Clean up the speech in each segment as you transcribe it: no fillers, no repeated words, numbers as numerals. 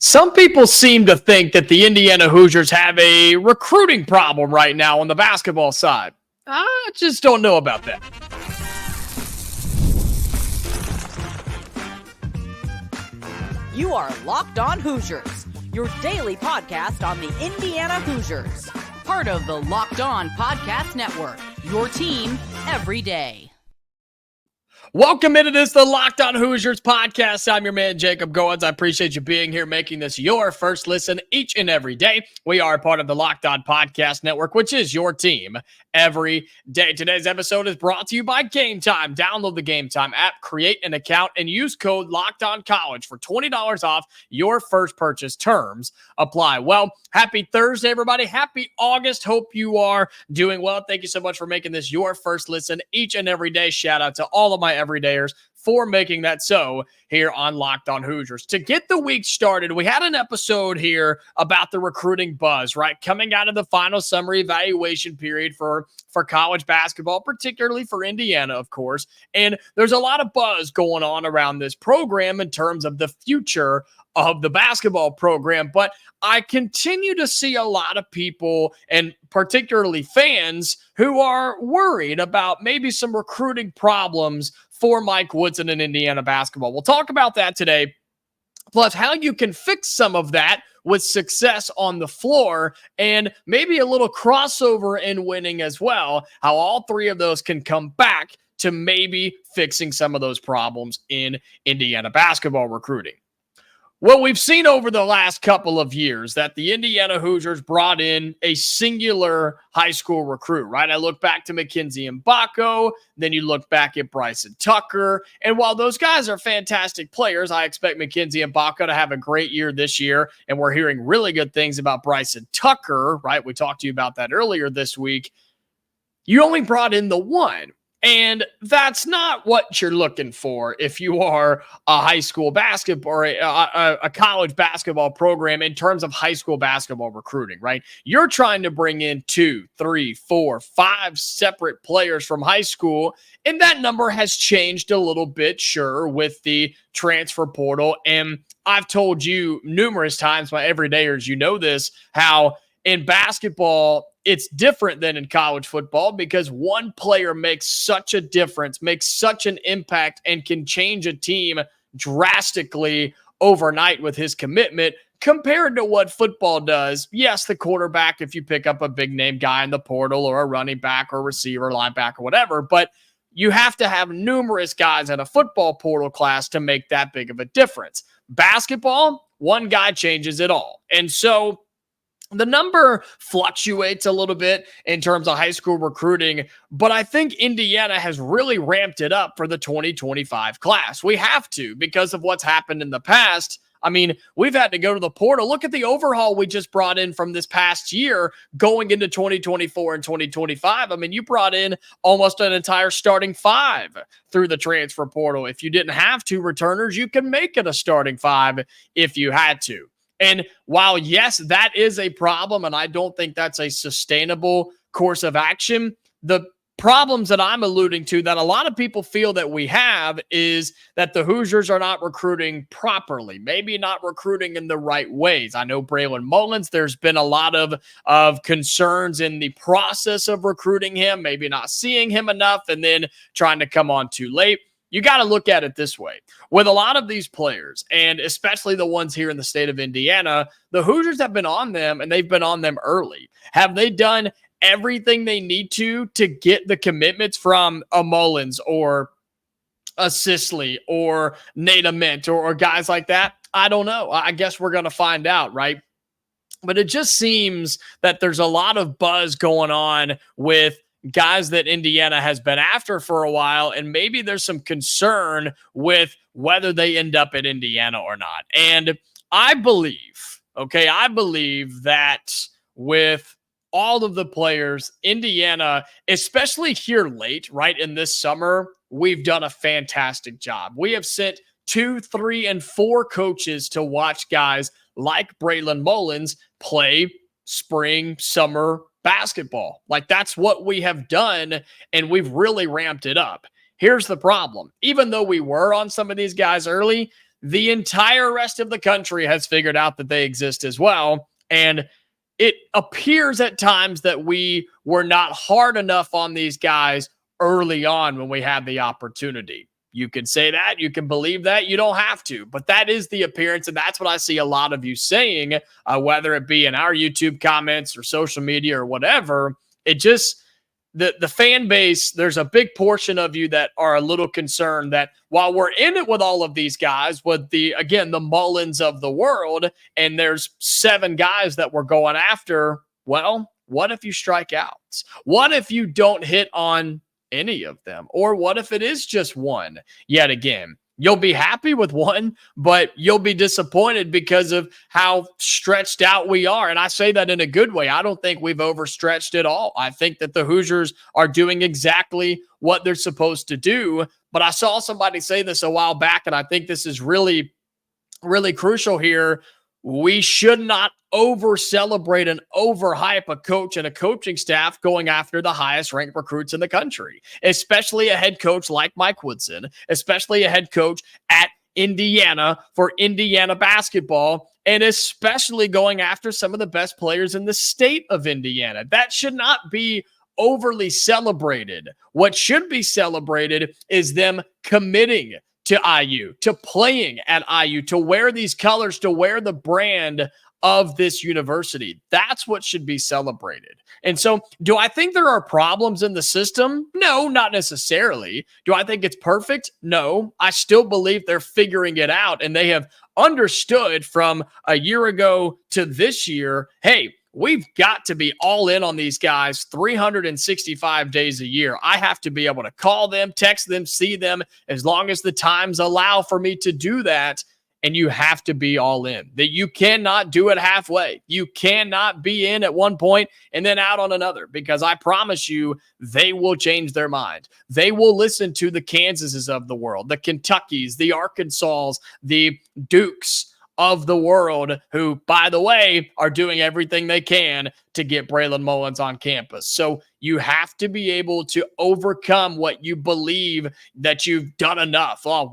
Some people seem to think that the Indiana Hoosiers have a recruiting problem right now on the basketball side. I just don't know about that. You are Locked On Hoosiers, your daily podcast on the Indiana Hoosiers. Part of the Locked On Podcast Network, your team every day. Welcome into this, the Locked On Hoosiers podcast. I'm your man, Jacob Goins. I appreciate you being here, making this your first listen each and every day. We are part of the Locked On Podcast Network, which is your team every day. Today's episode is brought to you by Game Time. Download the Game Time app, create an account, and use code LOCKEDONCollege for $20 off your first purchase. Terms apply. Well, happy Thursday, everybody. Happy August. Hope you are doing well. Thank you so much for making this your first listen each and every day. Shout out to all of my everydayers for making that so here on Locked On Hoosiers. To get the week started, we had an episode here about the recruiting buzz, right? Coming out of the final summer evaluation period for college basketball, particularly for Indiana, of course. And there's a lot of buzz going on around this program in terms of the future of the basketball program. But I continue to see a lot of people, and particularly fans, who are worried about maybe some recruiting problems for Mike Woodson in Indiana basketball. We'll talk about that today, plus how you can fix some of that with success on the floor and maybe a little crossover in winning as well, how all three of those can come back to maybe fixing some of those problems in Indiana basketball recruiting. Well, we've seen over the last couple of years that the Indiana Hoosiers brought in a singular high school recruit, right? I look back to Mackenzie Mbako, then you look back at Bryson Tucker, and while those guys are fantastic players, I expect Mackenzie Mbako to have a great year this year, and we're hearing really good things about Bryson Tucker, right? We talked to you about that earlier this week. You only brought in the one. And that's not what you're looking for if you are a high school basketball or a college basketball program in terms of high school basketball recruiting, right? You're trying to bring in 2, 3, 4, 5 separate players from high school. And that number has changed a little bit, sure, with the transfer portal. And I've told you numerous times, my everydayers, you know this, how in basketball, it's different than in college football because one player makes such a difference, makes such an impact, and can change a team drastically overnight with his commitment compared to what football does. Yes, the quarterback, if you pick up a big name guy in the portal or a running back or receiver, linebacker, whatever, but you have to have numerous guys in a football portal class to make that big of a difference. Basketball, one guy changes it all. And so the number fluctuates a little bit in terms of high school recruiting, but I think Indiana has really ramped it up for the 2025 class. We have to because of what's happened in the past. I mean, we've had to go to the portal. Look at the overhaul we just brought in from this past year going into 2024 and 2025. I mean, you brought in almost an entire starting 5 through the transfer portal. If you didn't have 2 returners, you can make it a starting 5 if you had to. And while, yes, that is a problem, and I don't think that's a sustainable course of action, the problems that I'm alluding to that a lot of people feel that we have is that the Hoosiers are not recruiting properly, maybe not recruiting in the right ways. I know Braylon Mullins, there's been a lot of concerns in the process of recruiting him, maybe not seeing him enough and then trying to come on too late. You got to look at it this way. With a lot of these players, and especially the ones here in the state of Indiana, the Hoosiers have been on them, and they've been on them early. Have they done everything they need to get the commitments from a Mullins or a Sisley or Nate Ament or guys like that? I don't know. I guess we're going to find out, right? But it just seems that there's a lot of buzz going on with guys that Indiana has been after for a while, and maybe there's some concern with whether they end up at Indiana or not. And I believe that with all of the players, Indiana, especially here late, right, in this summer, we've done a fantastic job. We have sent 2, 3, and 4 coaches to watch guys like Braylon Mullins play spring, summer basketball. Like, that's what we have done, and we've really ramped it up. Here's the problem. Even though we were on some of these guys early, the entire rest of the country has figured out that they exist as well. And it appears at times that we were not hard enough on these guys early on when we had the opportunity. You can say that, you can believe that, you don't have to, but that is the appearance, and that's what I see a lot of you saying, whether it be in our YouTube comments or social media or whatever. It just, the fan base, there's a big portion of you that are a little concerned that while we're in it with all of these guys, with the Mullins of the world, and there's 7 guys that we're going after, well, what if you strike out? What if you don't hit on any of them? Or what if it is just one yet again? You'll be happy with one, but you'll be disappointed because of how stretched out we are. And I say that in a good way. I don't think we've overstretched at all. I think that the Hoosiers are doing exactly what they're supposed to do. But I saw somebody say this a while back, and I think this is really, really crucial here. We should not over-celebrate and overhype a coach and a coaching staff going after the highest-ranked recruits in the country, especially a head coach like Mike Woodson, especially a head coach at Indiana for Indiana basketball, and especially going after some of the best players in the state of Indiana. That should not be overly celebrated. What should be celebrated is them committing to IU, to playing at IU, to wear these colors, to wear the brand of this university. That's what should be celebrated. And so, do I think there are problems in the system? No, not necessarily. Do I think it's perfect? No. I still believe they're figuring it out, and they have understood from a year ago to this year, hey, we've got to be all in on these guys 365 days a year. I have to be able to call them, text them, see them, as long as the times allow for me to do that. And you have to be all in. That you cannot do it halfway. You cannot be in at one point and then out on another, because I promise you, they will change their mind. They will listen to the Kansases of the world, the Kentuckys, the Arkansas, the Dukes of the world, who, by the way, are doing everything they can to get Braylon Mullins on campus. So you have to be able to overcome what you believe that you've done enough. Oh,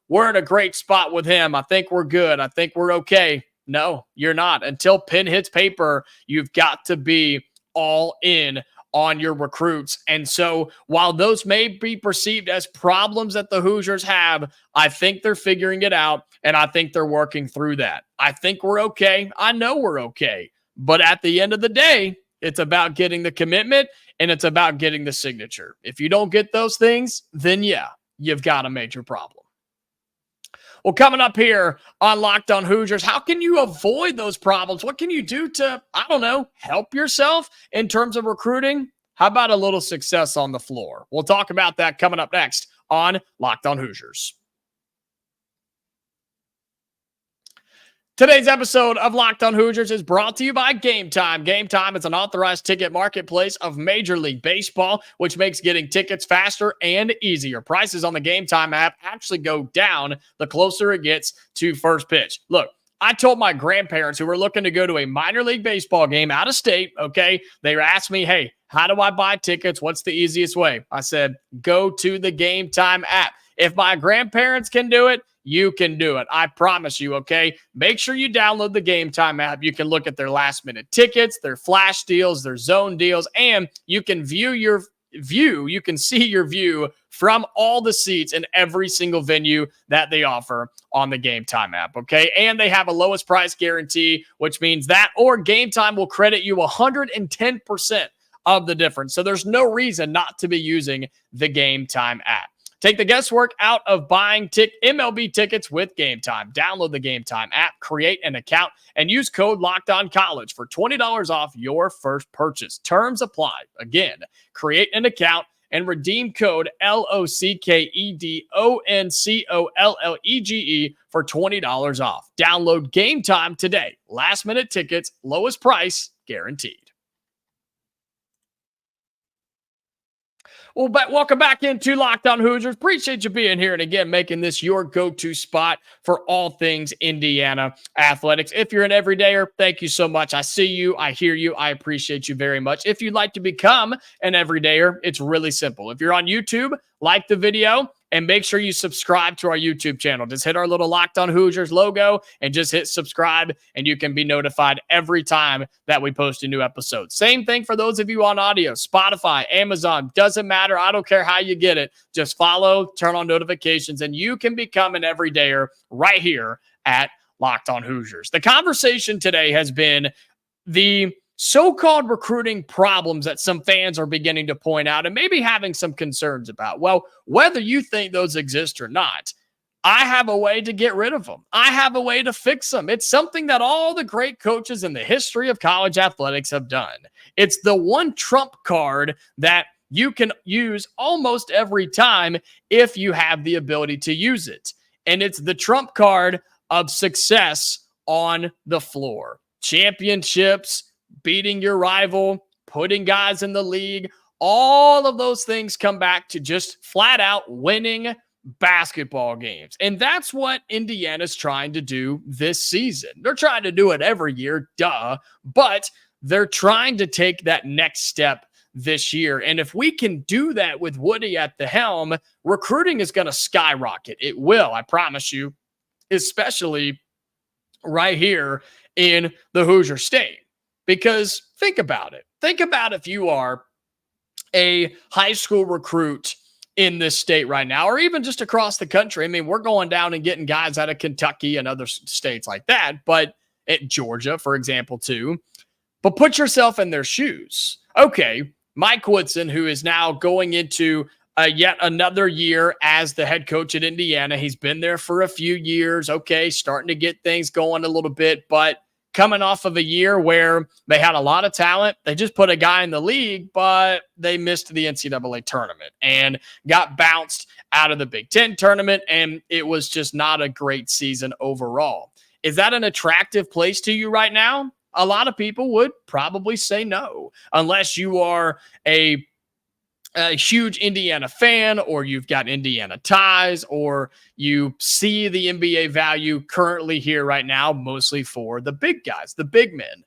we're in a great spot with him. I think we're good. I think we're okay. No, you're not. Until pen hits paper, you've got to be all in on your recruits. And so while those may be perceived as problems that the Hoosiers have, I think they're figuring it out, and I think they're working through that. I think we're okay. I know we're okay. But at the end of the day, it's about getting the commitment, and it's about getting the signature. If you don't get those things, then yeah, you've got a major problem. Well, coming up here on Locked On Hoosiers, how can you avoid those problems? What can you do to, help yourself in terms of recruiting? How about a little success on the floor? We'll talk about that coming up next on Locked On Hoosiers. Today's episode of Locked On Hoosiers is brought to you by Game Time. Game Time is an authorized ticket marketplace of Major League Baseball, which makes getting tickets faster and easier. Prices on the Game Time app actually go down the closer it gets to first pitch. Look, I told my grandparents who were looking to go to a minor league baseball game out of state, okay, they asked me, hey, how do I buy tickets? What's the easiest way? I said, go to the Game Time app. If my grandparents can do it, you can do it. I promise you, okay? Make sure you download the Game Time app. You can look at their last-minute tickets, their flash deals, their zone deals, and you can view your view. You can see your view from all the seats in every single venue that they offer on the Game Time app, okay? And they have a lowest price guarantee, which means that or Game Time will credit you 110% of the difference. So there's no reason not to be using the Game Time app. Take the guesswork out of buying MLB tickets with Game Time. Download the Game Time app, create an account, and use code LOCKEDONCollege for $20 off your first purchase. Terms apply. Again, create an account and redeem code LOCKEDONCOLLEGE for $20 off. Download Game Time today. Last minute tickets, lowest price guaranteed. Well, welcome back into Locked On Hoosiers. Appreciate you being here and again making this your go-to spot for all things Indiana athletics. If you're an everydayer, thank you so much. I see you, I hear you, I appreciate you very much. If you'd like to become an everydayer, it's really simple. If you're on YouTube, like the video, And make sure you subscribe to our YouTube channel. Just hit our little Locked On Hoosiers logo and just hit subscribe, and you can be notified every time that we post a new episode. Same thing for those of you on audio, Spotify, Amazon, doesn't matter. I don't care how you get it. Just follow, turn on notifications, and you can become an everydayer right here at Locked On Hoosiers. The conversation today has been the so-called recruiting problems that some fans are beginning to point out and maybe having some concerns about. Well, whether you think those exist or not, I have a way to get rid of them. I have a way to fix them. It's something that all the great coaches in the history of college athletics have done. It's the one trump card that you can use almost every time if you have the ability to use it. And it's the trump card of success on the floor. Championships, beating your rival, putting guys in the league, all of those things come back to just flat out winning basketball games. And that's what Indiana's trying to do this season. They're trying to do it every year, but they're trying to take that next step this year. And if we can do that with Woody at the helm, recruiting is going to skyrocket. It will, I promise you, especially right here in the Hoosier State. Because think about it. Think about if you are a high school recruit in this state right now, or even just across the country. I mean, we're going down and getting guys out of Kentucky and other states like that, but at Georgia, for example, too. But put yourself in their shoes. Okay, Mike Woodson, who is now going into yet another year as the head coach at Indiana. He's been there for a few years. Okay, starting to get things going a little bit, but coming off of a year where they had a lot of talent. They just put a guy in the league, but they missed the NCAA tournament and got bounced out of the Big Ten tournament, and it was just not a great season overall. Is that an attractive place to you right now? A lot of people would probably say no, unless you are a huge Indiana fan, or you've got Indiana ties, or you see the NBA value currently here right now, mostly for the big guys, the big men.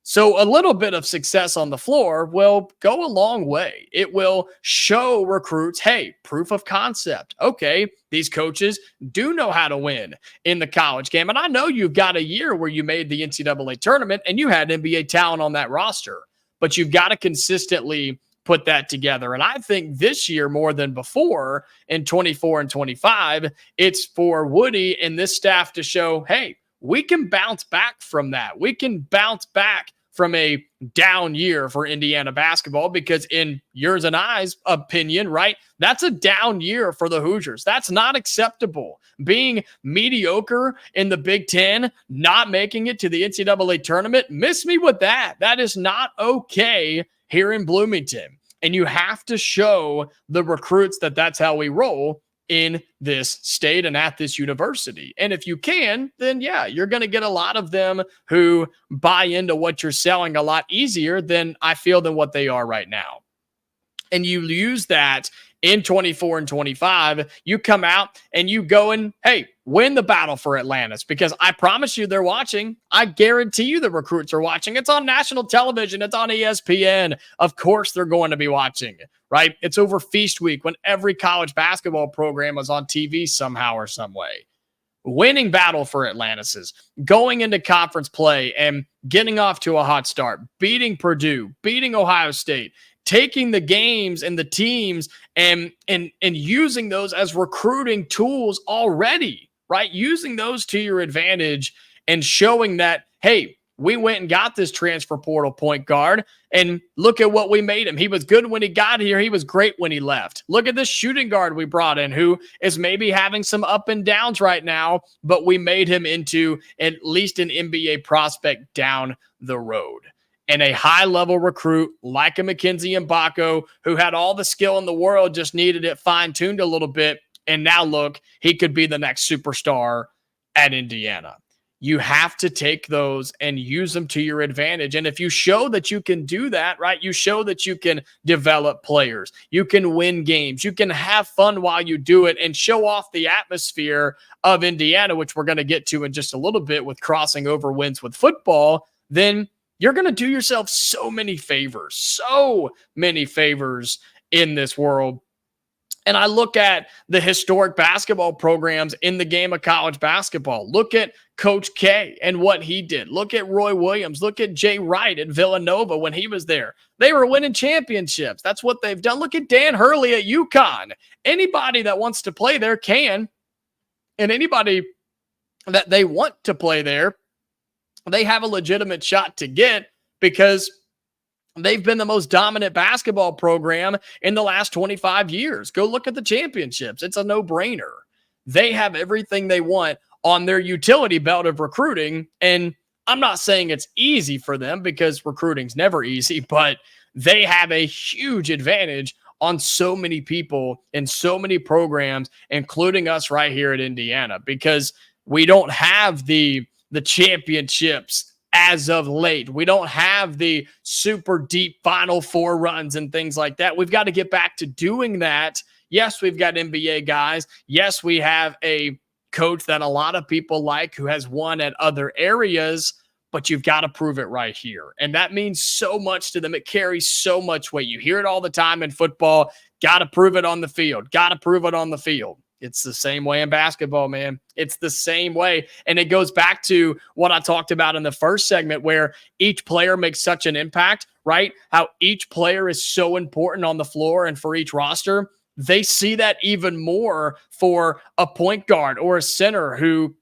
So a little bit of success on the floor will go a long way. It will show recruits, hey, proof of concept. Okay, these coaches do know how to win in the college game. And I know you've got a year where you made the NCAA tournament and you had NBA talent on that roster, but you've got to consistently put that together. And I think this year more than before in 24 and 25, it's for Woody and this staff to show, hey, we can bounce back from that. We can bounce back from a down year for Indiana basketball, because in yours and I's opinion, right, that's a down year for the Hoosiers. That's not acceptable. Being mediocre in the Big Ten, not making it to the NCAA tournament, miss me with that. That is not okay here in Bloomington. And you have to show the recruits that that's how we roll in this state and at this university. And if you can, then yeah, you're going to get a lot of them who buy into what you're selling a lot easier than I feel than what they are right now. And you use that in 24 and 25, you come out and you go and, hey, win the battle for Atlantis, because I promise you they're watching. I guarantee you the recruits are watching. It's on national television. It's on ESPN. Of course they're going to be watching, right? It's over Feast Week when every college basketball program was on TV somehow or some way. Winning battle for Atlantis, going into conference play and getting off to a hot start, beating Purdue, beating Ohio State, taking the games and the teams and using those as recruiting tools already, right? Using those to your advantage and showing that, hey, we went and got this transfer portal point guard, and look at what we made him. He was good when he got here. He was great when he left. Look at this shooting guard we brought in, who is maybe having some up and downs right now, but we made him into at least an NBA prospect down the road. And a high-level recruit like a Mackenzie Mbako, who had all the skill in the world, just needed it fine-tuned a little bit. And now look, he could be the next superstar at Indiana. You have to take those and use them to your advantage. And if you show that you can do that, right, you show that you can develop players, you can win games, you can have fun while you do it and show off the atmosphere of Indiana, which we're going to get to in just a little bit with crossing over wins with football, then you're going to do yourself so many favors in this world. And I look at the historic basketball programs in the game of college basketball. Look at Coach K and what he did. Look at Roy Williams. Look at Jay Wright at Villanova when he was there. They were winning championships. That's what they've done. Look at Dan Hurley at UConn. Anybody that wants to play there can. And anybody that they want to play there, they have a legitimate shot to get because they've been the most dominant basketball program in the last 25 years. Go look at the championships. It's a no-brainer. They have everything they want on their utility belt of recruiting. And I'm not saying it's easy for them because recruiting's never easy, but they have a huge advantage on so many people in so many programs, including us right here at Indiana, because we don't have the championships as of late. We don't have the super deep Final Four runs and things like that. We've got to get back to doing that. Yes, we've got NBA guys. Yes, we have a coach that a lot of people like who has won at other areas, but you've got to prove it right here. And that means so much to them. It carries so much weight. You hear it all the time in football. Got to prove it on the field. Got to prove it on the field. It's the same way in basketball, man. It's the same way. And it goes back to what I talked about in the first segment where each player makes such an impact, right? How each player is so important on the floor and for each roster. They see that even more for a point guard or a center who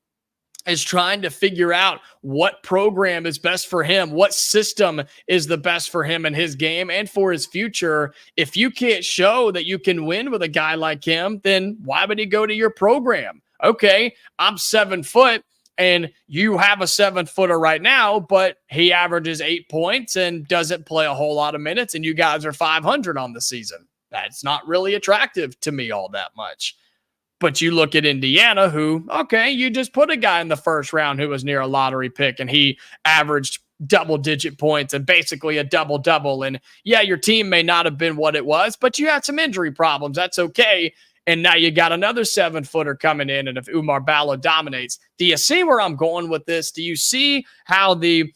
is trying to figure out what program is best for him, what system is the best for him in his game and for his future. If you can't show that you can win with a guy like him, then why would he go to your program? Okay, I'm 7 foot and you have a 7-footer right now, but he averages 8 points and doesn't play a whole lot of minutes and you guys are 500 on the season. That's not really attractive to me all that much. But you look at Indiana who, okay, you just put a guy in the first round who was near a lottery pick and he averaged double-digit points and basically a double-double. And yeah, your team may not have been what it was, but you had some injury problems. That's okay. And now you got another 7-footer coming in, and if Umar Ballo dominates, do you see where I'm going with this? Do you see how the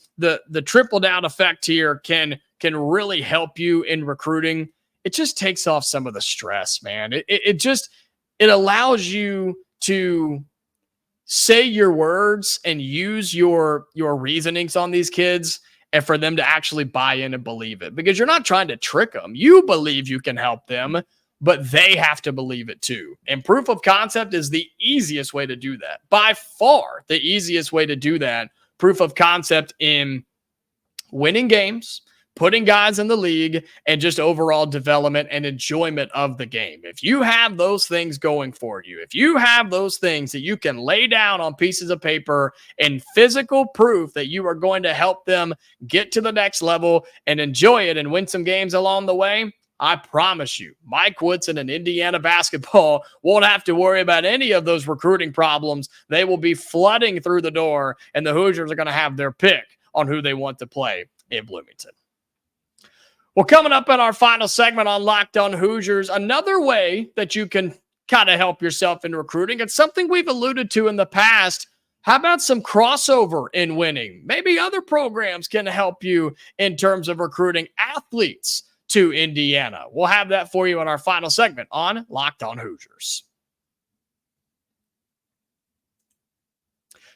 trickle-down effect here can really help you in recruiting? It just takes off some of the stress, man. It allows you to say your words and use your reasonings on these kids and for them to actually buy in and believe it, because you're not trying to trick them. You believe you can help them, but they have to believe it too. And proof of concept is the easiest way to do that. By far, the easiest way to do that. Proof of concept in winning games, putting guys in the league, and just overall development and enjoyment of the game. If you have those things going for you, if you have those things that you can lay down on pieces of paper and physical proof that you are going to help them get to the next level and enjoy it and win some games along the way, I promise you, Mike Woodson and Indiana basketball won't have to worry about any of those recruiting problems. They will be flooding through the door, and the Hoosiers are going to have their pick on who they want to play in Bloomington. Well, coming up in our final segment on Locked On Hoosiers, another way that you can kind of help yourself in recruiting. It's something we've alluded to in the past. How about some crossover in winning? Maybe other programs can help you in terms of recruiting athletes to Indiana. We'll have that for you in our final segment on Locked On Hoosiers.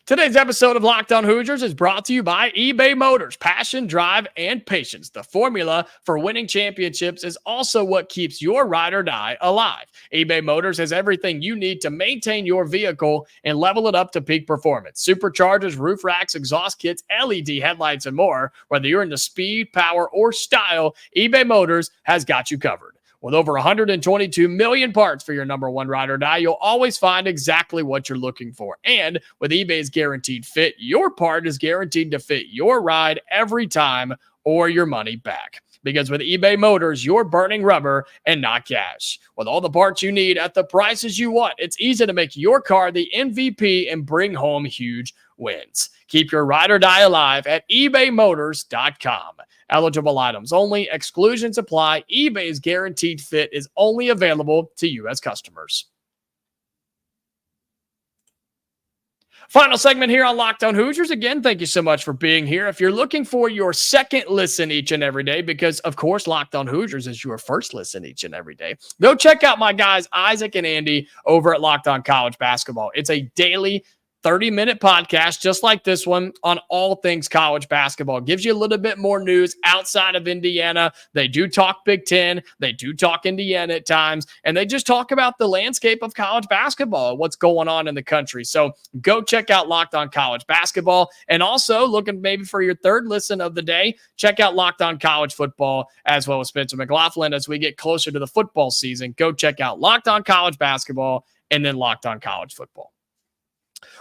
Today's episode of Locked On Hoosiers is brought to you by eBay Motors. Passion, drive, and patience. The formula for winning championships is also what keeps your ride or die alive. eBay Motors has everything you need to maintain your vehicle and level it up to peak performance. Superchargers, roof racks, exhaust kits, LED headlights, and more. Whether you're into speed, power, or style, eBay Motors has got you covered. With over 122 million parts for your number one ride or die, you'll always find exactly what you're looking for. And with eBay's Guaranteed Fit, your part is guaranteed to fit your ride every time or your money back. Because with eBay Motors, you're burning rubber and not cash. With all the parts you need at the prices you want, it's easy to make your car the MVP and bring home huge wins. Keep your ride or die alive at ebaymotors.com. Eligible items only. Exclusions apply. eBay's Guaranteed Fit is only available to U.S. customers. Final segment here on Locked On Hoosiers. Again, thank you so much for being here. If you're looking for your second listen each and every day, because of course Locked On Hoosiers is your first listen each and every day, go check out my guys Isaac and Andy over at Locked On College Basketball. It's a daily 30-minute podcast just like this one on all things college basketball. Gives you a little bit more news outside of Indiana. They do talk Big Ten. They do talk Indiana at times. And they just talk about the landscape of college basketball, what's going on in the country. So go check out Locked On College Basketball. And also looking maybe for your third listen of the day, check out Locked On College Football as well as Spencer McLaughlin as we get closer to the football season. Go check out Locked On College Basketball and then Locked On College Football.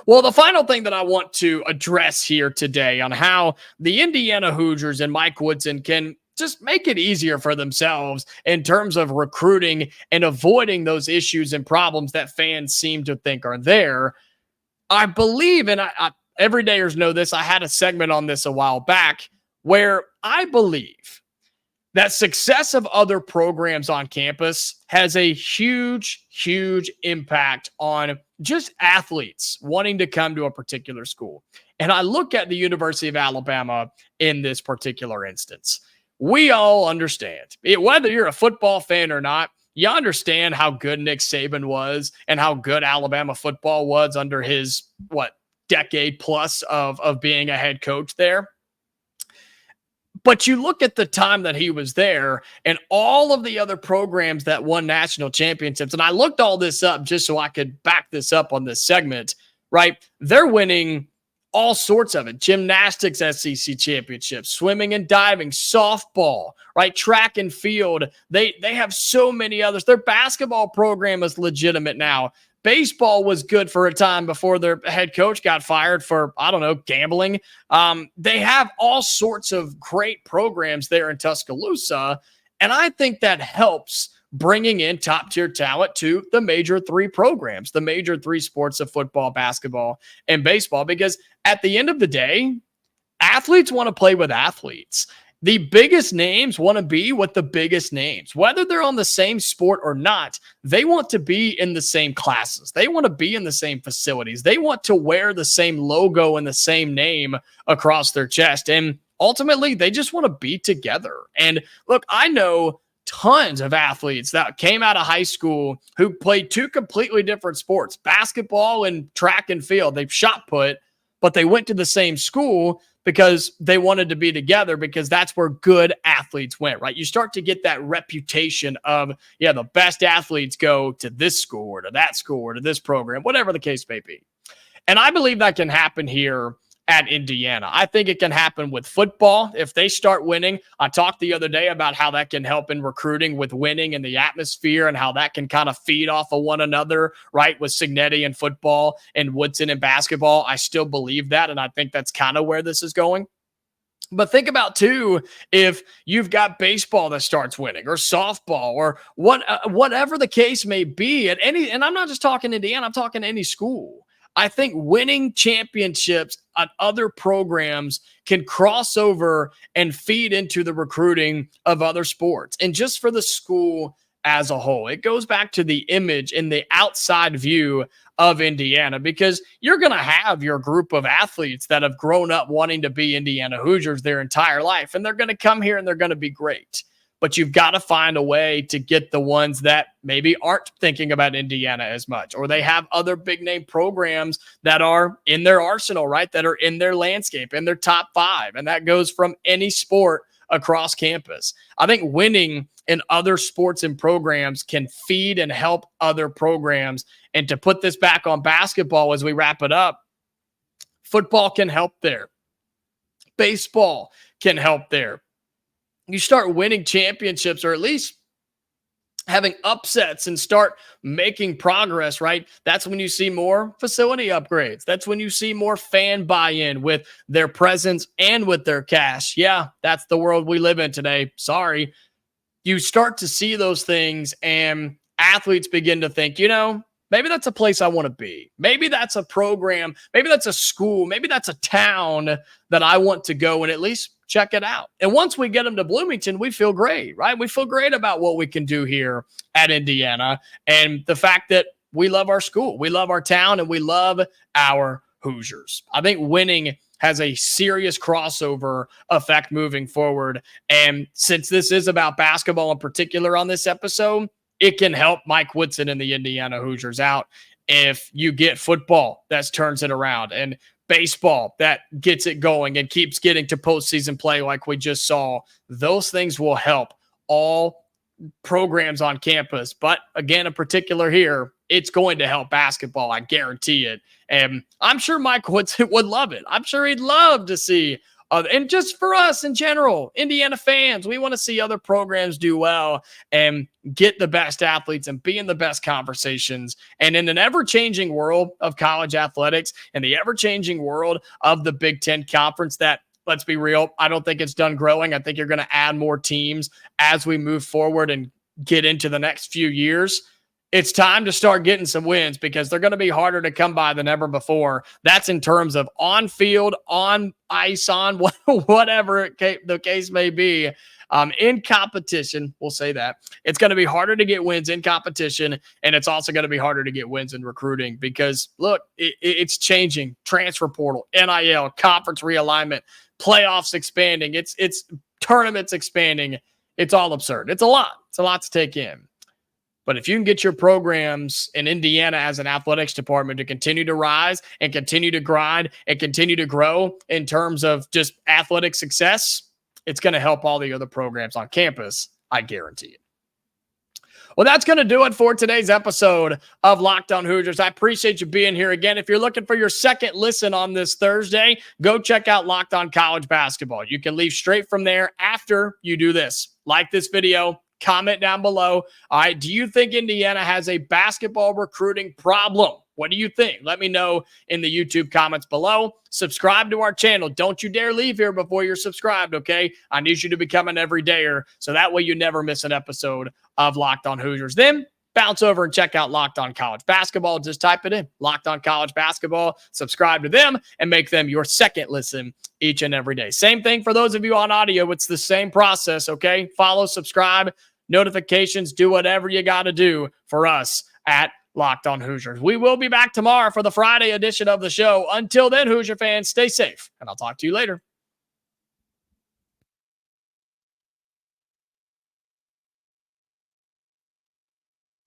Well, the final thing that I want to address here today on how the Indiana Hoosiers and Mike Woodson can just make it easier for themselves in terms of recruiting and avoiding those issues and problems that fans seem to think are there. I believe, and everydayers know this, I had a segment on this a while back where I believe that success of other programs on campus has a huge, huge impact on just athletes wanting to come to a particular school. And I look at the University of Alabama in this particular instance. We all understand, whether you're a football fan or not, you understand how good Nick Saban was and how good Alabama football was under his, decade plus of being a head coach there. But you look at the time that he was there and all of the other programs that won national championships, and I looked all this up just so I could back this up on this segment, right? They're winning all sorts of it. Gymnastics SEC championships, swimming and diving, softball, right? Track and field. They have so many others. Their basketball program is legitimate now. Baseball was good for a time before their head coach got fired for, gambling. They have all sorts of great programs there in Tuscaloosa, and I think that helps bringing in top-tier talent to the major three programs, the major three sports of football, basketball, and baseball, because at the end of the day, athletes want to play with athletes. The biggest names want to be with the biggest names. Whether they're on the same sport or not, they want to be in the same classes. They want to be in the same facilities. They want to wear the same logo and the same name across their chest. And ultimately, they just want to be together. And look, I know tons of athletes that came out of high school who played two completely different sports, basketball and track and field. They've shot put, but they went to the same school because they wanted to be together, because that's where good athletes went, right? You start to get that reputation of, the best athletes go to this school or to that school or to this program, whatever the case may be. And I believe that can happen here at Indiana. I think it can happen with football if they start winning. I talked the other day about how that can help in recruiting with winning and the atmosphere and how that can kind of feed off of one another, right? With Signetti and football and Woodson and basketball. I still believe that, and I think that's kind of where this is going. But think about, too, if you've got baseball that starts winning or softball or whatever the case may be at any, and I'm not just talking Indiana, I'm talking any school. I think winning championships at other programs can cross over and feed into the recruiting of other sports. And just for the school as a whole, it goes back to the image and the outside view of Indiana, because you're going to have your group of athletes that have grown up wanting to be Indiana Hoosiers their entire life, and they're going to come here and they're going to be great. But you've got to find a way to get the ones that maybe aren't thinking about Indiana as much, or they have other big name programs that are in their arsenal, right? That are in their landscape, in their top five. And that goes from any sport across campus. I think winning in other sports and programs can feed and help other programs. And to put this back on basketball as we wrap it up, football can help there. Baseball can help there. You start winning championships, or at least having upsets, and start making progress, right? That's when you see more facility upgrades. That's when you see more fan buy-in with their presence and with their cash. Yeah, that's the world we live in today. Sorry. You start to see those things, and athletes begin to think, maybe that's a place I want to be. Maybe that's a program. Maybe that's a school. Maybe that's a town that I want to go and at least check it out. And once we get them to Bloomington, we feel great, right? We feel great about what we can do here at Indiana and the fact that we love our school, we love our town, and we love our Hoosiers. I think winning has a serious crossover effect moving forward. And since this is about basketball in particular on this episode, it can help Mike Woodson and the Indiana Hoosiers out if you get football that turns it around and baseball that gets it going and keeps getting to postseason play like we just saw. Those things will help all programs on campus. But again, in particular here, it's going to help basketball. I guarantee it. And I'm sure Mike Woodson would love it. I'm sure he'd love to see, and just for us in general, Indiana fans, we want to see other programs do well and get the best athletes and be in the best conversations. And in an ever-changing world of college athletics and the ever-changing world of the Big Ten Conference that, let's be real, I don't think it's done growing. I think you're going to add more teams as we move forward and get into the next few years. It's time to start getting some wins because they're going to be harder to come by than ever before. That's in terms of on field, on ice, on whatever the case may be. In competition, we'll say that. It's going to be harder to get wins in competition, and it's also going to be harder to get wins in recruiting because, look, it's changing. Transfer portal, NIL, conference realignment, playoffs expanding. It's tournaments expanding. It's all absurd. It's a lot. It's a lot to take in. But if you can get your programs in Indiana as an athletics department to continue to rise and continue to grind and continue to grow in terms of just athletic success, it's going to help all the other programs on campus. I guarantee it. Well, that's going to do it for today's episode of Locked On Hoosiers. I appreciate you being here again. If you're looking for your second listen on this Thursday, go check out Locked On College Basketball. You can leave straight from there after you do this. Like this video. Comment down below. All right, do you think Indiana has a basketball recruiting problem? What do you think? Let me know in the YouTube comments below. Subscribe to our channel. Don't you dare leave here before you're subscribed, okay? I need you to become an everydayer so that way you never miss an episode of Locked On Hoosiers. Then bounce over and check out Locked On College Basketball. Just type it in, Locked On College Basketball. Subscribe to them and make them your second listen each and every day. Same thing for those of you on audio. It's the same process, okay? Follow, subscribe, notifications, do whatever you got to do for us at Locked On Hoosiers. We will be back tomorrow for the Friday edition of the show. Until then, Hoosier fans, stay safe, and I'll talk to you later.